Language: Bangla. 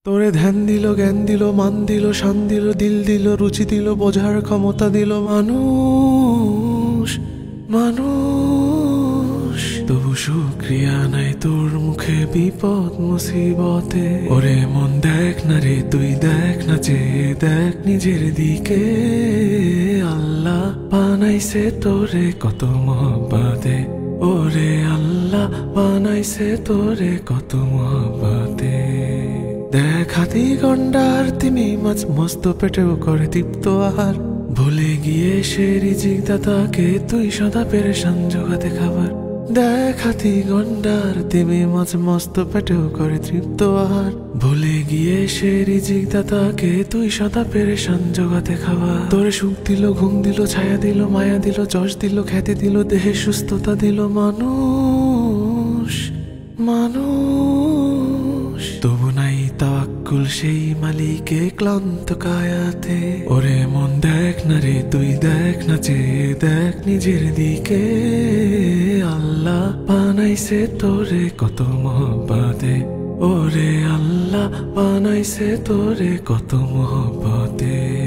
তোরে ধ্যান দিল, জ্ঞান দিল, মান দিল, শান দিল, দিল দিল, রুচি দিল, বোঝার ক্ষমতা দিল মানুষ মানুষ। তবু শুকরিয়া নাই তোর মুখে বিপদ মুসিবতে। ওরে মন দেখ না রে, তুই দেখ না, চেয়ে দেখ নিজের দিকে। আল্লাহ বানাইছে তোরে কত মহব্বতে। ওরে আল্লাহ বানাইছে তোরে কত মহব্বতে। দেখ হাতি গন্ডার তিমি মাছ মস্ত পেটেও করে তৃপ্ত আহার। ভুলে গিয়ে সে রিজিক দাতাকে তুই সদা পেরেশান জোগাতে খাবার। দেখ হাতি গন্ডার তিমি মাছ মস্ত পেটেও করে তৃপ্ত আহার। ভুলে গিয়ে সে রিজিক দাতাকে তুই সদা পেরেশান জোগাতে খাবার। তোরে সুখ দিল, ঘুম দিল, ছায়া দিল, মায়া দিল, যশ দিল, খ্যাতি দিল, দেহে সুস্থতা দিল মানুষ মানুষ। তবু নাই তাওয়াক্কুল সেই মালিকে ক্লান্ত কায়াতে। ওরে মন দেখ না রে, তুই দেখ না, চেয়ে দেখ নিজের দিকে। আল্লাহ বানাইছে তোরে কত মহব্বতে। ওরে আল্লাহ বানাইছে তোরে কত মহব্বতে।